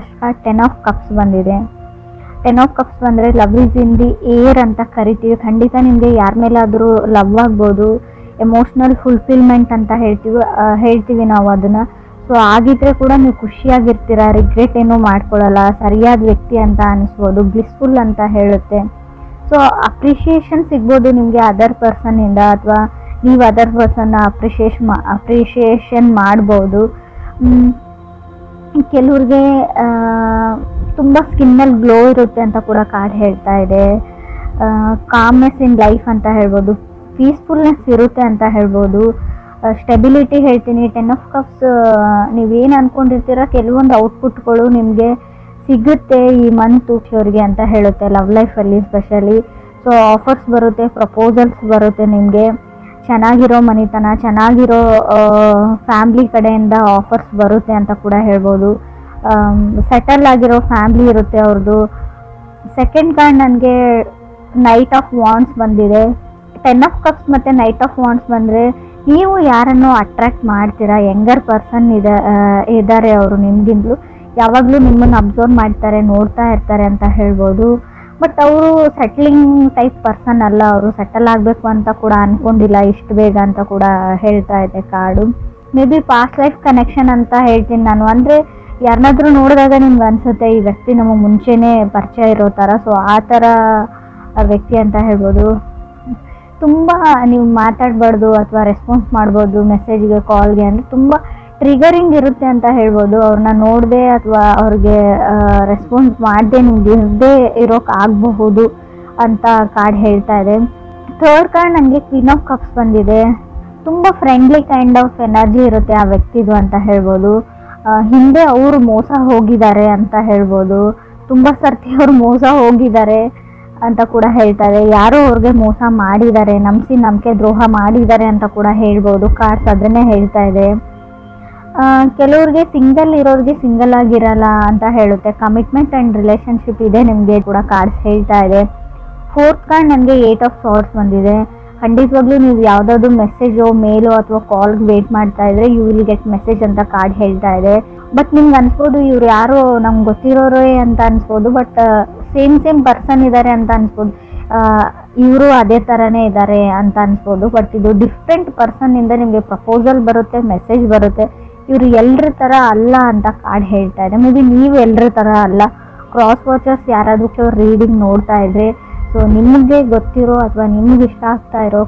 First card 10 of cups ಬಂದಿದೆ. 10 of cups ಬಂದರೆ love is in the air ಅಂತ ಕರಿತೀವಿ. ಖಂಡಿತ ನಿಮಗೆ ಯಾರ ಮೇಲಾದರೂ ಲವ್ ಆಗ್ಬೋದು, ಎಮೋಷ್ನಲ್ ಫುಲ್ಫಿಲ್ಮೆಂಟ್ ಅಂತ ಹೇಳ್ತೀವಿ ನಾವು ಅದನ್ನು. ಸೊ ಆಗಿದ್ರೆ ಕೂಡ ನೀವು ಖುಷಿಯಾಗಿರ್ತೀರ, ರಿಗ್ರೆಟ್ ಏನೂ ಮಾಡ್ಕೊಳ್ಳಲ್ಲ, ಸರಿಯಾದ ವ್ಯಕ್ತಿ ಅಂತ ಅನಿಸ್ಬೋದು, ಬ್ಲಿಸ್ಫುಲ್ ಅಂತ ಹೇಳುತ್ತೆ. ಸೊ ಅಪ್ರಿಷಿಯೇಷನ್ ಸಿಗ್ಬೋದು ನಿಮಗೆ ಅದರ್ ಪರ್ಸನ್ನಿಂದ, ಅಥವಾ ನೀವು ಅದರ್ ಪರ್ಸನ್ನ ಅಪ್ರಿಷಿಯೇಷನ್ ಮಾಡ್ಬೋದು. ಕೆಲವ್ರಿಗೆ ತುಂಬ ಸ್ಕಿನ್ನಲ್ಲಿ ಗ್ಲೋ ಇರುತ್ತೆ ಅಂತ ಕೂಡ ಕಾರ್ಡ್ ಹೇಳ್ತಾ ಇದೆ. ಕಾಮ್ನೆಸ್ ಇನ್ ಲೈಫ್ ಅಂತ ಹೇಳ್ಬೋದು, ಪೀಸ್ಫುಲ್ನೆಸ್ ಇರುತ್ತೆ ಅಂತ ಹೇಳ್ಬೋದು. ಸ್ಟೆಬಿಲಿಟಿ ಹೇಳ್ತೀನಿ. 10 ಆಫ್ ಕಪ್ಸ್ ನೀವೇನು ಅಂದ್ಕೊಂಡಿರ್ತೀರ ಕೆಲವೊಂದು ಔಟ್ಪುಟ್ಗಳು ನಿಮಗೆ ಸಿಗುತ್ತೆ ಈ ಮಂತ್ ಅವ್ರಿಗೆ ಅಂತ ಹೇಳುತ್ತೆ, ಲವ್ ಲೈಫಲ್ಲಿ ಸ್ಪೆಷಲಿ. ಸೊ ಆಫರ್ಸ್ ಬರುತ್ತೆ, ಪ್ರಪೋಸಲ್ಸ್ ಬರುತ್ತೆ, ನಿಮಗೆ ಚೆನ್ನಾಗಿರೋ ಮನೆತನ, ಚೆನ್ನಾಗಿರೋ ಫ್ಯಾಮ್ಲಿ ಕಡೆಯಿಂದ ಆಫರ್ಸ್ ಬರುತ್ತೆ ಅಂತ ಕೂಡ ಹೇಳ್ಬೋದು. ಸೆಟಲ್ ಆಗಿರೋ ಫ್ಯಾಮ್ಲಿ ಇರುತ್ತೆ ಅವ್ರದ್ದು. ಸೆಕೆಂಡ್ ಕಾರ್ಡ್ ನನಗೆ ನೈಟ್ ಆಫ್ ವಾಂಡ್ಸ್ ಬಂದಿದೆ. 10 ಆಫ್ ಕಪ್ಸ್ ಮತ್ತು ನೈಟ್ ಆಫ್ ವಾಂಡ್ಸ್ ಬಂದರೆ ನೀವು ಯಾರನ್ನು ಅಟ್ರ್ಯಾಕ್ಟ್ ಮಾಡ್ತೀರಾ, ಯಂಗರ್ ಪರ್ಸನ್ ಇದ್ದಾರೆ ಅವರು ನಿಮಗಿಂತಲೂ, ಯಾವಾಗಲೂ ನಿಮ್ಮನ್ನು ಅಬ್ಸರ್ವ್ ಮಾಡ್ತಾರೆ, ನೋಡ್ತಾ ಇರ್ತಾರೆ ಅಂತ ಹೇಳ್ಬೋದು. ಬಟ್ ಅವರು ಸೆಟ್ಲಿಂಗ್ ಟೈಪ್ ಪರ್ಸನ್ ಅಲ್ಲ, ಅವರು ಸೆಟಲ್ ಆಗಬೇಕು ಅಂತ ಕೂಡ ಅಂದ್ಕೊಂಡಿಲ್ಲ ಇಷ್ಟು ಬೇಗ ಅಂತ ಕೂಡ ಹೇಳ್ತಾ ಇದೆ card. May be past life connection ಅಂತ ಹೇಳ್ತೀನಿ ನಾನು. ಅಂದರೆ ಯಾರನ್ನಾದ್ರೂ ನೋಡಿದಾಗ ನಿಮ್ಗೆ ಅನಿಸುತ್ತೆ ಈ ವ್ಯಕ್ತಿ ನಮಗೆ ಮುಂಚೆನೇ ಪರಿಚಯ ಇರೋ ಥರ. ಸೊ ಆ ಥರ ವ್ಯಕ್ತಿ ಅಂತ ಹೇಳ್ಬೋದು. ತುಂಬ ನೀವು ಮಾತಾಡಬಾರ್ದು ಅಥವಾ ರೆಸ್ಪಾನ್ಸ್ ಮಾಡ್ಬೋದು ಮೆಸೇಜ್ಗೆ, ಕಾಲ್ಗೆ, ಅಂದರೆ ತುಂಬ ಟ್ರಿಗರಿಂಗ್ ಇರುತ್ತೆ ಅಂತ ಹೇಳ್ಬೋದು. ಅವ್ರನ್ನ ನೋಡದೆ ಅಥವಾ ಅವ್ರಿಗೆ ರೆಸ್ಪಾನ್ಸ್ ಮಾಡದೆ ನಿಮ್ಗೆ ಇರದೇ ಇರೋಕ್ಕಾಗಬಹುದು ಅಂತ ಕಾರ್ಡ್ ಹೇಳ್ತಾ ಇದೆ. ಥರ್ಡ್ ಕಾರ್ಡ್ ನನಗೆ ಕ್ವೀನ್ ಆಫ್ ಕಪ್ಸ್ ಬಂದಿದೆ. ತುಂಬ ಫ್ರೆಂಡ್ಲಿ ಕೈಂಡ್ ಆಫ್ ಎನರ್ಜಿ ಇರುತ್ತೆ ಆ ವ್ಯಕ್ತಿದು ಅಂತ ಹೇಳ್ಬೋದು. ಹಿಂದೆ ಅವರು ಮೋಸ ಹೋಗಿದ್ದಾರೆ ಅಂತ ಹೇಳ್ಬೋದು, ತುಂಬ ಸರ್ತಿ ಅವ್ರು ಮೋಸ ಹೋಗಿದ್ದಾರೆ ಅಂತ ಕೂಡ ಹೇಳ್ತಾರೆ. ಯಾರೋ ಅವ್ರಿಗೆ ಮೋಸ ಮಾಡಿದ್ದಾರೆ, ನಂಬಿಕೆ ದ್ರೋಹ ಮಾಡಿದ್ದಾರೆ ಅಂತ ಕೂಡ ಹೇಳ್ಬೋದು. ಕಾರ್ಡ್ಸ್ ಅದನ್ನೇ ಹೇಳ್ತಾ ಇದೆ. ಕೆಲವ್ರಿಗೆ ಸಿಂಗಲ್ ಇರೋರಿಗೆ ಸಿಂಗಲ್ ಆಗಿರಲ್ಲ ಅಂತ ಹೇಳುತ್ತೆ. ಕಮಿಟ್ಮೆಂಟ್ ಆ್ಯಂಡ್ ರಿಲೇಷನ್ಶಿಪ್ ಇದೆ ನಿಮಗೆ ಕೂಡ ಕಾರ್ಡ್ಸ್ ಹೇಳ್ತಾ ಇದೆ. ಫೋರ್ತ್ ಕಾರ್ಡ್ ನನಗೆ 8 ಆಫ್ ಸಾರ್ಟ್ಸ್ ಬಂದಿದೆ. ಖಂಡಿತವಾಗ್ಲೂ ನೀವು ಯಾವುದಾದ್ರು ಮೆಸೇಜೋ ಮೇಲೋ ಅಥವಾ ಕಾಲ್ಗೆ ವೇಟ್ ಮಾಡ್ತಾ ಇದ್ರೆ ಯು ವಿಲ್ ಗೆಟ್ ಮೆಸೇಜ್ ಅಂತ ಕಾರ್ಡ್ ಹೇಳ್ತಾ ಇದೆ. ಬಟ್ ನಿಮ್ಗೆ ಅನ್ಸ್ಬೋದು ಇವ್ರು ಯಾರೋ ನಮ್ಗೆ ಗೊತ್ತಿರೋರೇ ಅಂತ ಅನ್ಸ್ಬೋದು, ಬಟ್ ಸೇಮ್ ಪರ್ಸನ್ ಇದ್ದಾರೆ ಅಂತ ಅನ್ಸ್ಬೋದು, ಇವರು ಅದೇ ಥರನೇ ಇದ್ದಾರೆ ಅಂತ ಅನ್ಸ್ಬೋದು. ಬಟ್ ಇದು ಡಿಫ್ರೆಂಟ್ ಪರ್ಸನ್ನಿಂದ ನಿಮಗೆ ಪ್ರಪೋಸಲ್ ಬರುತ್ತೆ, ಮೆಸೇಜ್ ಬರುತ್ತೆ. ಇವರು ಎಲ್ಲರ ಥರ ಅಲ್ಲ ಅಂತ ಕಾರ್ಡ್ ಹೇಳ್ತಾ ಇದೆ. ಮೇ ಬಿ ನೀವು ಎಲ್ಲರ ಥರ ಅಲ್ಲ. ಕ್ರಾಸ್ ವಾಚರ್ಸ್ ಯಾರಾದರೂ ರೀಡಿಂಗ್ ನೋಡ್ತಾ ಇದ್ರೆ, ಸೊ ನಿಮಗೆ ಗೊತ್ತಿರೋ ಅಥವಾ ನಿಮ್ಗೆ ಇಷ್ಟ ಆಗ್ತಾ ಇರೋ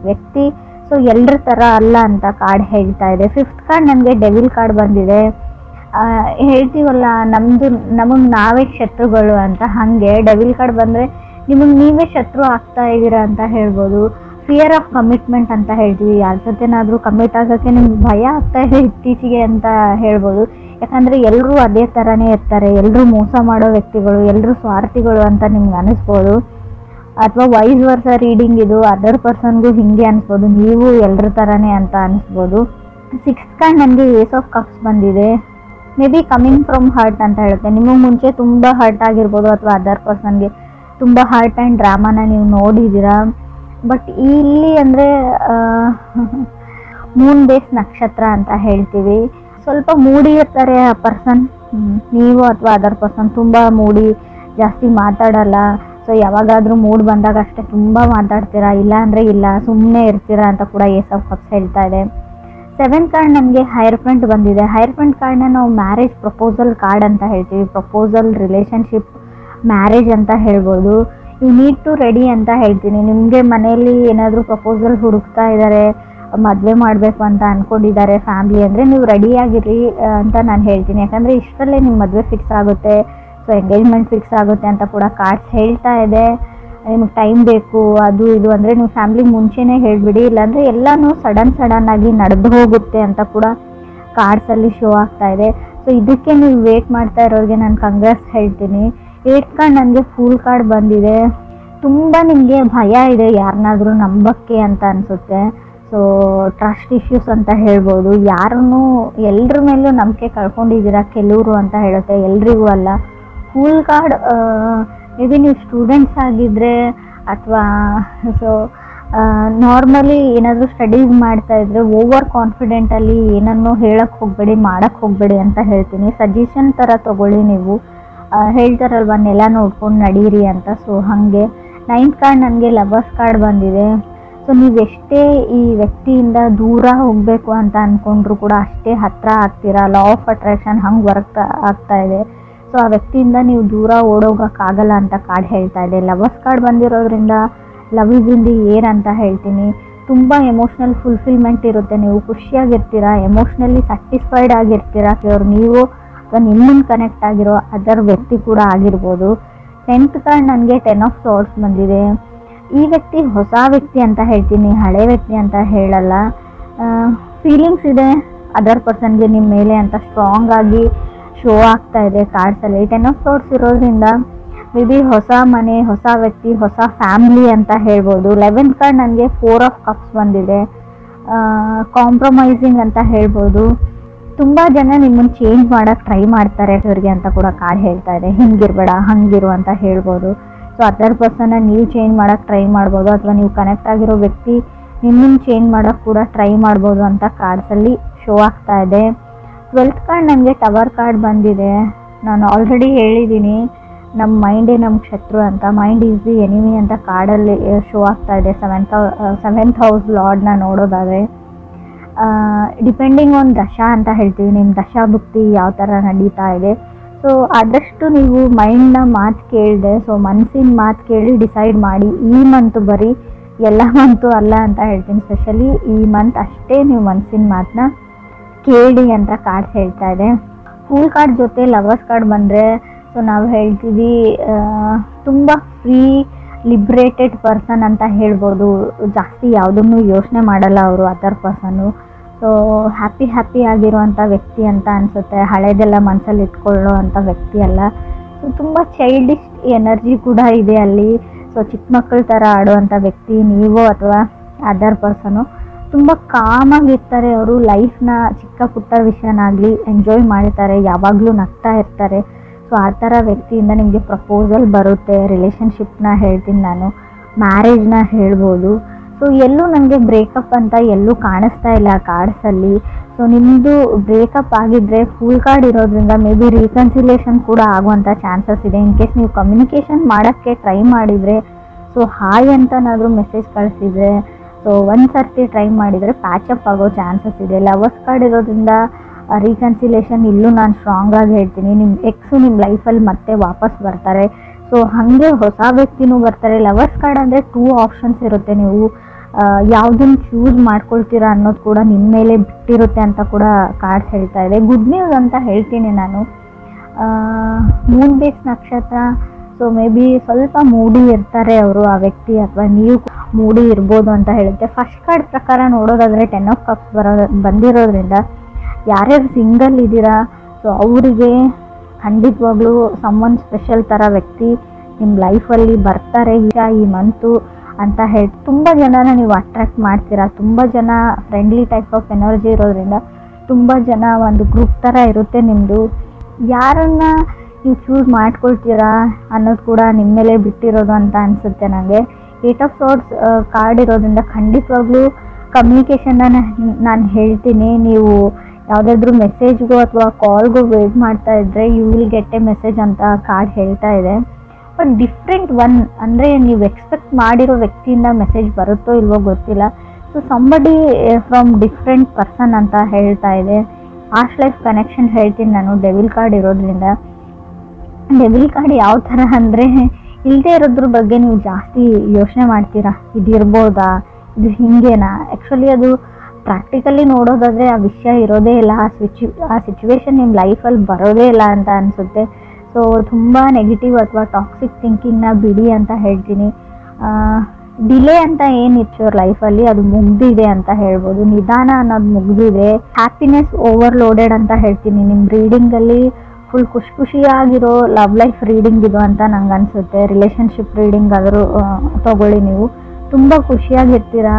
ವ್ಯಕ್ತಿ ಸೊ ಎಲ್ಲರ ಥರ ಅಲ್ಲ ಅಂತ ಕಾರ್ಡ್ ಹೇಳ್ತಾ ಇದೆ. ಫಿಫ್ತ್ ಕಾರ್ಡ್ ನನಗೆ ಡೆವಿಲ್ ಕಾರ್ಡ್ ಬಂದಿದೆ. ಹೇಳ್ತೀವಲ್ಲ ನಮಗೆ ನಾವೇ ಶತ್ರುಗಳು ಅಂತ, ಹಾಗೆ ಡೆವಿಲ್ ಕಾರ್ಡ್ ಬಂದರೆ ನಿಮಗೆ ನೀವೇ ಶತ್ರು ಆಗ್ತಾ ಇದ್ದೀರಾ ಅಂತ ಹೇಳ್ಬೋದು. ಫಿಯರ್ ಆಫ್ ಕಮಿಟ್ಮೆಂಟ್ ಅಂತ ಹೇಳ್ತೀವಿ. ಯಾರ ಜೊತೆನಾದರೂ ಕಮಿಟ್ ಆಗೋಕ್ಕೆ ನಿಮ್ಗೆ ಭಯ ಆಗ್ತಾ ಇದೆ ಇತ್ತೀಚೆಗೆ ಅಂತ ಹೇಳ್ಬೋದು. ಯಾಕಂದರೆ ಎಲ್ಲರೂ ಅದೇ ಥರನೇ ಇರ್ತಾರೆ, ಎಲ್ಲರೂ ಮೋಸ ಮಾಡೋ ವ್ಯಕ್ತಿಗಳು, ಎಲ್ಲರೂ ಸ್ವಾರ್ಥಿಗಳು ಅಂತ ನಿಮ್ಗೆ ಅನಿಸ್ಬೋದು. ಅಥವಾ ವೈಸ್ ವರ್ಸ ರೀಡಿಂಗ್ ಇದು ಅದರ್ ಪರ್ಸನ್ಗೂ ಹಿಂಗೆ ಅನಿಸ್ಬೋದು, ನೀವು ಎಲ್ಲರ ಥರನೇ ಅಂತ ಅನಿಸ್ಬೋದು. ಸಿಕ್ಸ್ತ್ ಕಾರ್ಡ್ ನನಗೆ ಏಸ್ ಆಫ್ ಕಪ್ಸ್ ಬಂದಿದೆ. May be coming from hurt ಅಂತ ಹೇಳುತ್ತೆ. ನಿಮಗೆ ಮುಂಚೆ ತುಂಬ ಹರ್ಟ್ ಆಗಿರ್ಬೋದು ಅಥವಾ ಅದರ್ ಪರ್ಸನ್ಗೆ ತುಂಬ ಹರ್ಟ್ ಆ್ಯಂಡ್ ಡ್ರಾಮಾನ ನೀವು ನೋಡಿದ್ದೀರಾ. ಬಟ್ ಇಲ್ಲಿ ಅಂದರೆ ಮೂನ್ ಬೇಸ್ ನಕ್ಷತ್ರ ಅಂತ ಹೇಳ್ತೀವಿ. ಸ್ವಲ್ಪ ಮೂಡಿ ಇರ್ತಾರೆ ಆ ಪರ್ಸನ್, ನೀವು ಅಥವಾ ಅದರ್ ಪರ್ಸನ್ ತುಂಬ ಮೂಡಿ, ಜಾಸ್ತಿ ಮಾತಾಡಲ್ಲ. ಸೊ ಯಾವಾಗಾದರೂ ಮೂಡ್ ಬಂದಾಗ ಅಷ್ಟೇ ತುಂಬ ಮಾತಾಡ್ತೀರಾ, ಇಲ್ಲ ಅಂದರೆ ಇಲ್ಲ, ಸುಮ್ಮನೆ ಇರ್ತೀರಾ ಅಂತ ಕೂಡ ಏಸ್ ಆಫ್ ಕಪ್ಸ್ ಹೇಳ್ತಾ ಇದೆ. ಸೆವೆಂತ್ ಕಾರ್ಡ್ ನಮಗೆ ಹೈರ್ ಫ್ರೆಂಡ್ ಬಂದಿದೆ. ಹೈರ್ ಫ್ರೆಂಡ್ ಕಾರ್ಡ್ನ ನಾವು ಮ್ಯಾರೇಜ್ ಪ್ರಪೋಸಲ್ ಕಾರ್ಡ್ ಅಂತ ಹೇಳ್ತೀವಿ. ಪ್ರಪೋಸಲ್, ರಿಲೇಷನ್ಶಿಪ್, ಮ್ಯಾರೇಜ್ ಅಂತ ಹೇಳ್ಬೋದು. ಯು ನೀಡ್ ಟು ರೆಡಿ ಅಂತ ಹೇಳ್ತೀನಿ. ನಿಮಗೆ ಮನೆಯಲ್ಲಿ ಏನಾದರೂ ಪ್ರಪೋಸಲ್ ಹುಡುಕ್ತಾ ಇದ್ದಾರೆ, ಮದುವೆ ಮಾಡಬೇಕು ಅಂತ ಅಂದ್ಕೊಂಡಿದ್ದಾರೆ ಫ್ಯಾಮ್ಲಿ ಅಂದರೆ ನೀವು ರೆಡಿಯಾಗಿರಿ ಅಂತ ನಾನು ಹೇಳ್ತೀನಿ. ಯಾಕಂದರೆ ಇಷ್ಟರಲ್ಲೇ ನಿಮ್ಮ ಮದುವೆ ಫಿಕ್ಸ್ ಆಗುತ್ತೆ, ಸೊ ಎಂಗೇಜ್ಮೆಂಟ್ ಫಿಕ್ಸ್ ಆಗುತ್ತೆ ಅಂತ ಕೂಡ ಕಾರ್ಡ್ಸ್ ಹೇಳ್ತಾ ಇದೆ. ನಿಮಗೆ ಟೈಮ್ ಬೇಕು ಅದು ಇದು ಅಂದರೆ ನೀವು ಫ್ಯಾಮ್ಲಿಗೆ ಮುಂಚೆನೇ ಹೇಳಿಬಿಡಿ, ಇಲ್ಲಾಂದರೆ ಎಲ್ಲನೂ ಸಡನ್ ಆಗಿ ನಡೆದು ಹೋಗುತ್ತೆ ಅಂತ ಕೂಡ ಕಾರ್ಡ್ಸಲ್ಲಿ ಶೋ ಆಗ್ತಾ ಇದೆ. ಸೊ ಇದಕ್ಕೆ ನೀವು ವೇಟ್ ಮಾಡ್ತಾ ಇರೋರಿಗೆ ನಾನು ಕಂಗ್ರಾಟ್ಸ್ ಹೇಳ್ತೀನಿ. 8 ಕಾರ್ಡ್ ನನಗೆ ಫೂಲ್ ಕಾರ್ಡ್ ಬಂದಿದೆ. ತುಂಬ ನಿಮಗೆ ಭಯ ಇದೆ ಯಾರನ್ನಾದರೂ ನಂಬಕ್ಕೆ ಅಂತ ಅನಿಸುತ್ತೆ. ಸೊ ಟ್ರಸ್ಟ್ ಇಶ್ಯೂಸ್ ಅಂತ ಹೇಳ್ಬೋದು. ಯಾರನ್ನೂ ಎಲ್ಲರ ಮೇಲೂ ನಂಬಿಕೆ ಕಳ್ಕೊಂಡಿದ್ದೀರಾ ಕೆಲವರು ಅಂತ ಹೇಳುತ್ತೆ, ಎಲ್ರಿಗೂ ಅಲ್ಲ. ಫೂಲ್ ಕಾರ್ಡ್ ಮೇ ಬಿ ನೀವು ಸ್ಟೂಡೆಂಟ್ಸ್ ಆಗಿದ್ದರೆ ಅಥವಾ ಸೊ ನಾರ್ಮಲಿ ಏನಾದರೂ ಸ್ಟಡೀಸ್ ಮಾಡ್ತಾ ಇದ್ರೆ ಓವರ್ ಕಾನ್ಫಿಡೆಂಟಲ್ಲಿ ಏನನ್ನೋ ಹೇಳಕ್ಕೆ ಹೋಗಬೇಡಿ, ಮಾಡೋಕ್ಕೆ ಹೋಗಬೇಡಿ ಅಂತ ಹೇಳ್ತೀನಿ. ಸಜೆಷನ್ ಥರ ತೊಗೊಳ್ಳಿ ನೀವು. ಹೇಳ್ತಾರಲ್ವ ನೆಲ ನೋಡ್ಕೊಂಡು ನಡೀರಿ ಅಂತ. ಸೊ ಹಾಗೆ 9th ಕಾರ್ಡ್ ನನಗೆ ಲವರ್ಸ್ ಕಾರ್ಡ್ ಬಂದಿದೆ. ಸೊ ನೀವೆಷ್ಟೇ ಈ ವ್ಯಕ್ತಿಯಿಂದ ದೂರ ಹೋಗಬೇಕು ಅಂತ ಅಂದ್ಕೊಂಡ್ರು ಕೂಡ ಅಷ್ಟೇ ಹತ್ತಿರ ಆಗ್ತೀರಾ. ಲಾ ಆಫ್ ಅಟ್ರಾಕ್ಷನ್ ಹಂಗೆ ವರ್ಕ್ ಆಗ್ತಾ ಇದೆ. ಸೊ ಆ ವ್ಯಕ್ತಿಯಿಂದ ನೀವು ದೂರ ಓಡೋಗೋಕ್ಕಾಗಲ್ಲ ಅಂತ ಕಾರ್ಡ್ ಹೇಳ್ತಾ ಇದೆ. ಲವರ್ಸ್ ಕಾರ್ಡ್ ಬಂದಿರೋದ್ರಿಂದ love is in the air ಅಂತ ಹೇಳ್ತೀನಿ. ತುಂಬ ಎಮೋಷ್ನಲ್ ಫುಲ್ಫಿಲ್ಮೆಂಟ್ ಇರುತ್ತೆ, ನೀವು ಖುಷಿಯಾಗಿರ್ತೀರಾ, ಎಮೋಷ್ನಲಿ ಸ್ಯಾಟಿಸ್ಫೈಡ್ ಆಗಿರ್ತೀರಾ. ಅವ್ರು ನೀವು ಅಥವಾ ನಿಮ್ಮನ್ನು ಕನೆಕ್ಟ್ ಆಗಿರೋ ಅದರ್ ವ್ಯಕ್ತಿ ಕೂಡ ಆಗಿರ್ಬೋದು. 10th ಕಾರ್ಡ್ ನನಗೆ 10 ಆಫ್ ಸಾರ್ಡ್ಸ್ ಬಂದಿದೆ. ಈ ವ್ಯಕ್ತಿ ಹೊಸ ವ್ಯಕ್ತಿ ಅಂತ ಹೇಳ್ತೀನಿ, ಹಳೆ ವ್ಯಕ್ತಿ ಅಂತ ಹೇಳಲ್ಲ. ಫೀಲಿಂಗ್ಸ್ ಇದೆ ಅದರ್ ಪರ್ಸನ್ಗೆ ನಿಮ್ಮ ಮೇಲೆ ಅಂತ ಸ್ಟ್ರಾಂಗ್ ಆಗಿ ಶೋ ಆಗ್ತಾ ಇದೆ ಕಾರ್ಡ್ಸಲ್ಲಿ. 10 ಆಫ್ ಸಾರ್ಡ್ಸ್ ಇರೋದ್ರಿಂದ ಮೇ ಬಿ ಹೊಸ ಮನೆ, ಹೊಸ ವ್ಯಕ್ತಿ, ಹೊಸ ಫ್ಯಾಮಿಲಿ ಅಂತ ಹೇಳ್ಬೋದು. 11th ಕಾರ್ಡ್ ನನಗೆ 4 ಆಫ್ ಕಪ್ಸ್ ಬಂದಿದೆ. ಕಾಂಪ್ರಮೈಸಿಂಗ್ ಅಂತ ಹೇಳ್ಬೋದು. ತುಂಬ ಜನ ನಿಮ್ಮನ್ನು ಚೇಂಜ್ ಮಾಡೋಕ್ಕೆ ಟ್ರೈ ಮಾಡ್ತಾರೆ ಇವ್ರಿಗೆ ಅಂತ ಕೂಡ ಕಾರ್ಡ್ ಹೇಳ್ತಾ ಇದೆ. ಹಿಂಗಿರಬೇಡ ಹಂಗಿರು ಅಂತ ಹೇಳ್ಬೋದು. ಸೊ ಅದರ್ ಪರ್ಸನ್ನ ನೀವು ಚೇಂಜ್ ಮಾಡೋಕ್ಕೆ ಟ್ರೈ ಮಾಡ್ಬೋದು, ಅಥವಾ ನೀವು ಕನೆಕ್ಟ್ ಆಗಿರೋ ವ್ಯಕ್ತಿ ನಿಮ್ಮನ್ನು ಚೇಂಜ್ ಮಾಡೋಕ್ಕೆ ಕೂಡ ಟ್ರೈ ಮಾಡ್ಬೋದು ಅಂತ ಕಾರ್ಡ್ಸಲ್ಲಿ ಶೋ ಆಗ್ತಾ ಇದೆ. 12th ಕಾರ್ಡ್ ನನಗೆ ಟವರ್ ಕಾರ್ಡ್ ಬಂದಿದೆ. ನಾನು ಆಲ್ರೆಡಿ ಹೇಳಿದ್ದೀನಿ, ನಮ್ಮ ಮೈಂಡೇ ನಮ್ಮ ಶತ್ರು ಅಂತ. ಮೈಂಡ್ ಈಸ್ ದಿ ಎನಿಮಿ ಅಂತ ಕಾರ್ಡಲ್ಲಿ ಶೋ ಆಗ್ತಾ ಇದೆ. 7th ಹೌಸ್ ಲಾರ್ಡ್ನ ನೋಡೋದಾದರೆ ಡಿಪೆಂಡಿಂಗ್ ಆನ್ ದಶಾ ಅಂತ ಹೇಳ್ತೀವಿ, ನಿಮ್ಮ ದಶಾ ಭುಕ್ತಿ ಯಾವ ಥರ ನಡೀತಾ ಇದೆ. ಸೊ ಆದಷ್ಟು ನೀವು ಮೈಂಡ್ನ ಮಾತು ಕೇಳಿದೆ, ಸೊ ಮನಸ್ಸಿನ ಮಾತು ಕೇಳಿ ಡಿಸೈಡ್ ಮಾಡಿ. ಈ ಮಂತು ಬರೀ ಎಲ್ಲ ಮಂತು ಅಲ್ಲ ಅಂತ ಹೇಳ್ತೀನಿ, ಸ್ಪೆಷಲಿ ಈ ಮಂತ್ ಅಷ್ಟೇ ನೀವು ಮನಸ್ಸಿನ ಮಾತನ್ನ ಕೇಳಿ ಅಂತ ಕಾರ್ಡ್ ಹೇಳ್ತಾ ಇದೆ. ಫೂಲ್ ಕಾರ್ಡ್ ಜೊತೆ ಲವರ್ಸ್ ಕಾರ್ಡ್ ಬಂದರೆ ಸೊ ನಾವು ಹೇಳ್ತೀವಿ ತುಂಬ ಫ್ರೀ ಲಿಬ್ರೇಟೆಡ್ ಪರ್ಸನ್ ಅಂತ ಹೇಳ್ಬೋದು. ಜಾಸ್ತಿ ಯಾವುದನ್ನು ಯೋಚನೆ ಮಾಡಲ್ಲ ಅವರು ಅದರ್ ಪರ್ಸನ್ನು. ಸೊ ಹ್ಯಾಪಿ ಆಗಿರುವಂಥ ವ್ಯಕ್ತಿ ಅಂತ ಅನಿಸುತ್ತೆ. ಹಳೆದೆಲ್ಲ ಮನಸ್ಸಲ್ಲಿ ಇಟ್ಕೊಳ್ಳೋ ಅಂಥ ವ್ಯಕ್ತಿ ಅಲ್ಲ. ಸೊ ತುಂಬ ಚೈಲ್ಡಿಶ್ ಎನರ್ಜಿ ಕೂಡ ಇದೆ ಅಲ್ಲಿ. ಸೊ ಚಿಕ್ಕ ಮಕ್ಕಳ ಥರ ಆಡುವಂಥ ವ್ಯಕ್ತಿ ನೀವು ಅಥವಾ ಅದರ್ ಪರ್ಸನು. ತುಂಬ ಕಾಮಾಗಿರ್ತಾರೆ ಅವರು. ಲೈಫ್ನ ಚಿಕ್ಕ ಪುಟ್ಟ ವಿಷಯನಾಗಲಿ ಎಂಜಾಯ್ ಮಾಡ್ತಾರೆ, ಯಾವಾಗಲೂ ನಗ್ತಾ ಇರ್ತಾರೆ. ಸೊ ಆ ಥರ ವ್ಯಕ್ತಿಯಿಂದ ನಿಮಗೆ ಪ್ರಪೋಸಲ್ ಬರುತ್ತೆ. ರಿಲೇಷನ್ಶಿಪ್ನ ಹೇಳ್ತೀನಿ ನಾನು, ಮ್ಯಾರೇಜ್ನ ಹೇಳ್ಬೋದು. ಸೊ ಎಲ್ಲೂ ನನಗೆ ಬ್ರೇಕಪ್ ಅಂತ ಎಲ್ಲೂ ಕಾಣಿಸ್ತಾ ಇಲ್ಲ ಕಾರ್ಡ್ಸಲ್ಲಿ. ಸೊ ನಿಮ್ಮದು ಬ್ರೇಕಪ್ ಆಗಿದ್ದರೆ ಫುಲ್ ಕಾರ್ಡ್ ಇರೋದ್ರಿಂದ ಮೇ ಬಿ ರೀಕನ್ಸಿಲೇಷನ್ ಕೂಡ ಆಗುವಂಥ ಚಾನ್ಸಸ್ ಇದೆ. ಇನ್ ಕೇಸ್ ನೀವು ಕಮ್ಯುನಿಕೇಷನ್ ಮಾಡೋಕ್ಕೆ ಟ್ರೈ ಮಾಡಿದರೆ, ಸೊ ಹಾಯ್ ಅಂತನಾದರೂ ಮೆಸೇಜ್ ಕಳಿಸಿದರೆ, ಸೊ ಒಂದು ಸರ್ತಿ ಟ್ರೈ ಮಾಡಿದರೆ ಪ್ಯಾಚಪ್ ಆಗೋ ಚಾನ್ಸಸ್ ಇದೆ. ಲವರ್ಸ್ ಕಾರ್ಡ್ ಇರೋದ್ರಿಂದ ರೀಕನ್ಸಿಲೇಷನ್ ಇಲ್ಲೂ ನಾನು ಸ್ಟ್ರಾಂಗ್ ಆಗಿ ಹೇಳ್ತೀನಿ. ನಿಮ್ಮ ಎಕ್ಸು ನಿಮ್ಮ ಲೈಫಲ್ಲಿ ಮತ್ತೆ ವಾಪಸ್ ಬರ್ತಾರೆ. ಸೊ ಹಾಗೆ ಹೊಸ ವ್ಯಕ್ತಿನೂ ಬರ್ತಾರೆ. ಲವರ್ಸ್ ಕಾರ್ಡ್ ಅಂದರೆ 2 ಆಪ್ಷನ್ಸ್ ಇರುತ್ತೆ, ನೀವು ಯಾವುದನ್ನು ಚೂಸ್ ಮಾಡ್ಕೊಳ್ತೀರಾ ಅನ್ನೋದು ಕೂಡ ನಿಮ್ಮ ಮೇಲೆ ಬಿಟ್ಟಿರುತ್ತೆ ಅಂತ ಕೂಡ ಕಾರ್ಡ್ಸ್ ಹೇಳ್ತಾ ಇದೆ. ಗುಡ್ ನ್ಯೂಸ್ ಅಂತ ಹೇಳ್ತೀನಿ ನಾನು. ಮೂನ್ ಬೇಸ್ ನಕ್ಷತ್ರ. ಸೊ ಮೇ ಬಿ ಸ್ವಲ್ಪ ಮೂಡಿ ಇರ್ತಾರೆ ಅವರು, ಆ ವ್ಯಕ್ತಿ, ಅಥವಾ ನೀವು ಮೂಡಿ ಇರ್ಬೋದು ಅಂತ ಹೇಳುತ್ತೆ. ಫಸ್ಟ್ ಕಾರ್ಡ್ ಪ್ರಕಾರ ನೋಡೋದಾದರೆ 10 ಆಫ್ ಕಪ್ಸ್ ಬಂದಿರೋದ್ರಿಂದ ಯಾರ್ಯಾರು ಸಿಂಗಲ್ ಇದ್ದೀರಾ, ಸೊ ಅವರಿಗೆ ಖಂಡಿತವಾಗ್ಲೂ ಸಮ್ಮನ್ ಸ್ಪೆಷಲ್ ಥರ ವ್ಯಕ್ತಿ ನಿಮ್ಮ ಲೈಫಲ್ಲಿ ಬರ್ತಾರೆ ಈ ಮಂತು ಅಂತ ಹೇಳಿ ತುಂಬ ಜನನ ನೀವು ಅಟ್ರ್ಯಾಕ್ಟ್ ಮಾಡ್ತೀರಾ. ತುಂಬ ಜನ ಫ್ರೆಂಡ್ಲಿ ಟೈಪ್ ಆಫ್ ಎನರ್ಜಿ ಇರೋದ್ರಿಂದ ತುಂಬ ಜನ ಒಂದು ಗ್ರೂಪ್ ಥರ ಇರುತ್ತೆ ನಿಮ್ಮದು. ಯಾರನ್ನು ನೀವು ಚೂಸ್ ಮಾಡ್ಕೊಳ್ತೀರಾ ಅನ್ನೋದು ಕೂಡ ನಿಮ್ಮ ಮೇಲೆ ಬಿಟ್ಟಿರೋದು ಅಂತ ಅನಿಸುತ್ತೆ ನನಗೆ. 8 ಆಫ್ ಸಾರ್ಡ್ಸ್ ಕಾರ್ಡ್ ಇರೋದ್ರಿಂದ ಖಂಡಿತವಾಗ್ಲೂ ಕಮ್ಯುನಿಕೇಷನ್ನ ನಾನು ಹೇಳ್ತೀನಿ. ನೀವು ಯಾವುದಾದ್ರೂ ಮೆಸೇಜ್ಗೋ ಅಥವಾ ಕಾಲ್ಗೋ ವೇಟ್ ಮಾಡ್ತಾ ಇದ್ದರೆ you will get a message ಅಂತ ಕಾರ್ಡ್ ಹೇಳ್ತಾ ಇದೆ. ಬಟ್ ಡಿಫ್ರೆಂಟ್ ಒನ್, ಅಂದರೆ ನೀವು ಎಕ್ಸ್ಪೆಕ್ಟ್ ಮಾಡಿರೋ ವ್ಯಕ್ತಿಯಿಂದ ಮೆಸೇಜ್ ಬರುತ್ತೋ ಇಲ್ವೋ ಗೊತ್ತಿಲ್ಲ. So somebody from different person ಅಂತ ಹೇಳ್ತಾ ಇದೆ. ಪಾಸ್ಟ್ ಲೈಫ್ ಕನೆಕ್ಷನ್ ಹೇಳ್ತೀನಿ ನಾನು ಡೆವಿಲ್ ಕಾರ್ಡ್ ಇರೋದ್ರಿಂದ. ಡೆವಿಲ್ ಕಾರ್ಡ್ ಯಾವ ಥರ ಅಂದರೆ, ಇಲ್ಲದೆ ಇರೋದ್ರ ಬಗ್ಗೆ ನೀವು ಜಾಸ್ತಿ ಯೋಚನೆ ಮಾಡ್ತೀರಾ. ಇದಿರ್ಬೋದಾ, ಇದು ಹಿಂಗೇನಾ. ಆ್ಯಕ್ಚುಲಿ ಅದು ಪ್ರಾಕ್ಟಿಕಲಿ ನೋಡೋದಾದರೆ ಆ ವಿಷಯ ಇರೋದೇ ಇಲ್ಲ, ಆ ಸಿಚುವೇಶನ್ ನಿಮ್ಮ ಲೈಫಲ್ಲಿ ಬರೋದೇ ಇಲ್ಲ ಅಂತ ಅನಿಸುತ್ತೆ. ಸೊ ತುಂಬ ನೆಗೆಟಿವ್ ಅಥವಾ ಟಾಕ್ಸಿಕ್ ಥಿಂಕಿಂಗ್ನ ಬಿಡಿ ಅಂತ ಹೇಳ್ತೀನಿ. ಡಿಲೇ ಅಂತ ಏನಿತ್ತು ಅವ್ರ ಲೈಫಲ್ಲಿ ಅದು ಮುಗ್ದಿದೆ ಅಂತ ಹೇಳ್ಬೋದು. ನಿಧಾನ ಅನ್ನೋದು ಮುಗ್ದಿದೆ. ಹ್ಯಾಪಿನೆಸ್ ಓವರ್ಲೋಡೆಡ್ ಅಂತ ಹೇಳ್ತೀನಿ. ನಿಮ್ಮ ರೀಡಿಂಗಲ್ಲಿ ಫುಲ್ ಖುಷಿಯಾಗಿರೋ ಲವ್ ಲೈಫ್ ರೀಡಿಂಗ್ ಇದು ಅಂತ ನಂಗೆ ಅನಿಸುತ್ತೆ. ರಿಲೇಷನ್ಶಿಪ್ ರೀಡಿಂಗ್ ಆದರೂ ತೊಗೊಳ್ಳಿ, ನೀವು ತುಂಬ ಖುಷಿಯಾಗಿರ್ತೀರಾ.